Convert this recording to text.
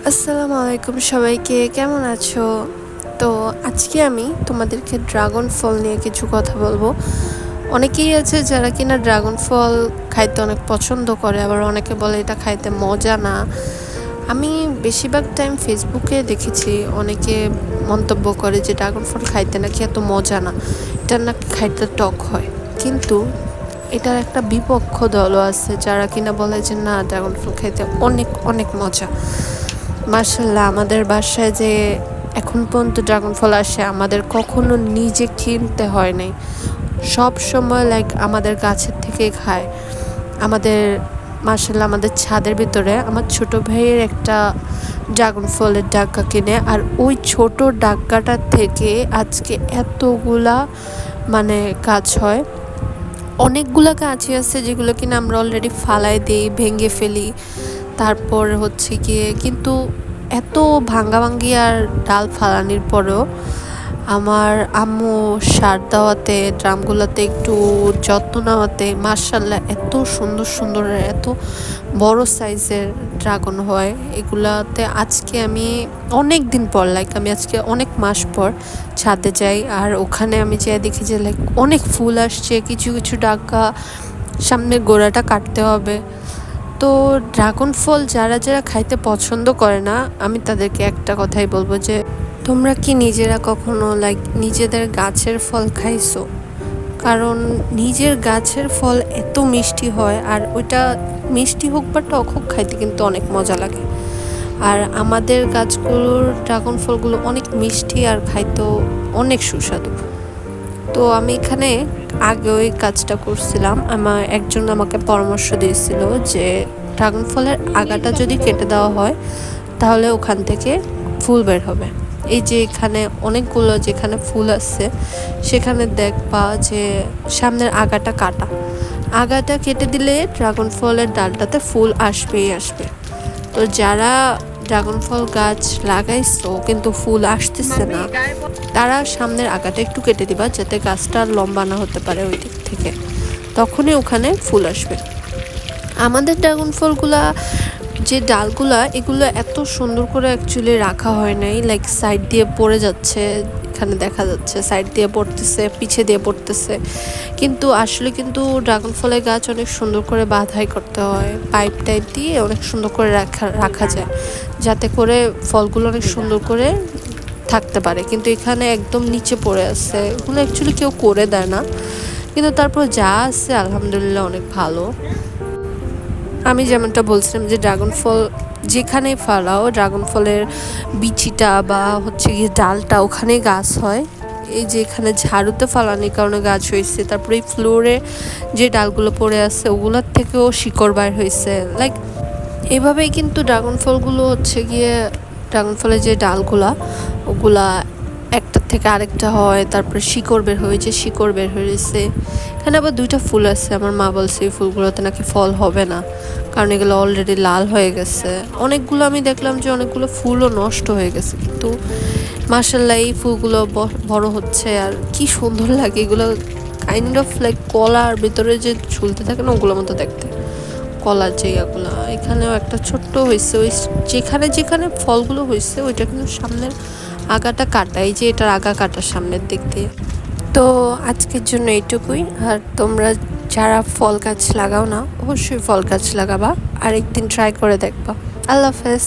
আসসালামু আলাইকুম সবাইকে, কেমন আছো? তো আজকে আমি তোমাদেরকে ড্রাগন ফল নিয়ে কিছু কথা বলবো। অনেকেই আছে যারা কিনা ড্রাগন ফল খাইতে অনেক পছন্দ করে, আবার অনেকে বলে এটা খাইতে মজা না। আমি বেশিরভাগ টাইম ফেসবুকে দেখেছি অনেকে মন্তব্য করে যে ড্রাগন ফল খাইতে নাকি এত মজা না, এটা নাকি খাইতে টক হয়। কিন্তু এটার একটা বিপক্ষ দলও আছে যারা কিনা বলে যে না, ড্রাগন ফল খাইতে অনেক অনেক মজা। মার্শাল্লাহ, আমাদের বাসায় যে এখন পর্যন্ত ড্রাগন ফল আসে আমাদের কখনো নিজে কিনতে হয় নাই, সব সময় লাইক আমাদের গাছের থেকে খায়। আমাদের মার্শাল্লাহ আমাদের ছাদের ভিতরে আমার ছোট ভাইয়ের একটা ড্রাগন ফলের ডাক্কা কিনে, আর ওই ছোট ডাক্কাটার থেকে আজকে এতগুলা মানে গাছ হয়। অনেকগুলো গাছই আছে যেগুলো কিনা আমরা অলরেডি ফালাই দিই, ভেঙে ফেলি। তারপর হচ্ছে গিয়ে কিন্তু এত ভাঙ্গাভাঙ্গি আর ডাল ফালানির পরেও আমার আম্মু সার দেওয়াতে, ড্রামগুলোতে একটু যত্ন নেওয়াতে মাশাল্লাহ এত সুন্দর সুন্দর, এত বড় সাইজের ড্রাগন হয় এগুলাতে। আজকে আমি অনেক দিন পর, লাইক আমি আজকে অনেক মাস পর ছাদে যাই, আর ওখানে আমি যেয়ে দেখি যে লাইক অনেক ফুল আসছে। কিছু কিছু ডাগা সামনের গোড়াটা কাটতে হবে। তো ড্রাগন ফল যারা যারা খাইতে পছন্দ করে না, আমি তাদেরকে একটা কথাই বলবো যে তোমরা কি নিজেরা কখনো লাইক নিজেদের গাছের ফল খাইছো? কারণ নিজের গাছের ফল এত মিষ্টি হয়, আর ওইটা মিষ্টি হোক বা টক হোক খাইতে কিন্তু অনেক মজা লাগে। আর আমাদের গাছগুলোর ড্রাগন ফলগুলো অনেক মিষ্টি আর খাইতেও অনেক সুস্বাদু। তো আমি এখানে আগে ওই কাজটা করছিলাম, আমার একজন আমাকে পরামর্শ দিয়েছিল যে ড্রাগন ফলের আগাটা যদি কেটে দেওয়া হয় তাহলে ওখান থেকে ফুল বের হবে। এই যে এখানে অনেকগুলো যেখানে ফুল আছে সেখানে দেখবা যে সামনের আগাটা কাটা, আগাটা কেটে দিলে ড্রাগন ফলের ডালটাতে ফুল আসবেই আসবে। তো যারা ড্রাগন ফল গাছ লাগাইছো কিন্তু ফুল আসতেছে না, তারা সামনের আগাটা একটু কেটে দিবা যাতে গাছটা লম্বা না হতে পারে ওই দিক থেকে, তখনই ওখানে ফুল আসবে। আমাদের ড্রাগন ফলগুলা যে ডালগুলা এগুলো এত সুন্দর করে অ্যাকচুয়ালি রাখা হয় নাই, লাইক সাইড দিয়ে পড়ে যাচ্ছে, এখানে দেখা যাচ্ছে সাইড দিয়ে পড়তেছে, পিছে দিয়ে পড়তেছে। কিন্তু আসলে কিন্তু ড্রাগন ফলের গাছ অনেক সুন্দর করে বাঁধাই করতে হয়, পাইপ টাইপ দিয়ে অনেক সুন্দর করে রাখা যায় যাতে করে ফলগুলো অনেক সুন্দর করে থাকতে পারে। কিন্তু এখানে একদম নিচে পড়ে আছে, এগুলো অ্যাকচুয়ালি কেউ করে দেয় না, কিন্তু তারপর যা আছে আলহামদুলিল্লাহ অনেক ভালো। আমি যেমনটা বলছিলাম যে ড্রাগন ফল যেখানে ফালাও, ড্রাগন ফলের বিচিটা বা হচ্ছে গিয়ে ডালটা ওখানেই গাছ হয়। এই যে এখানে ঝাড়ুতে ফালানির কারণে গাছ হয়েছে, তারপরে এই ফ্লোরে যে ডালগুলো পড়ে আছে ওগুলোর থেকেও শিকড় বাইর হয়েছে। লাইক এভাবেই কিন্তু ড্রাগন ফলগুলো হচ্ছে গিয়ে, ড্রাগন ফলের যে ডালগুলা ওগুলা একটার থেকে আরেকটা হয়, তারপরে শিকড় বের হয়েছে, শিকড় বের হয়েছে। এখানে আবার দুইটা ফুল আছে, আমার মা বলছে এই ফুলগুলোতে নাকি ফল হবে না কারণ এগুলো অলরেডি লাল হয়ে গেছে। অনেকগুলো আমি দেখলাম যে অনেকগুলো ফুলও নষ্ট হয়ে গেছে, কিন্তু মাশাল্লাহ এই ফুলগুলো বড় হচ্ছে আর কি সুন্দর লাগে। এগুলো কাইন্ড অফ লাইক কলার ভিতরে যে ঝুলতে থাকে না ওগুলোর মতো দেখতে, কলার যে ইয়াগুলো। এখানেও একটা ছোট্ট হয়েছে, ওই যেখানে যেখানে ফলগুলো হয়েছে ওইটা কিন্তু সামনের আগাটা কাটা, এই যে এটার আগা কাটা সামনের দিক দিয়ে। তো আজকের জন্য এইটুকুই। আর তোমরা যারা ফল গাছ লাগাও না অবশ্যই ফল গাছ লাগাবা, আর একদিন ট্রাই করে দেখবা। আল্লাহ হাফেজ।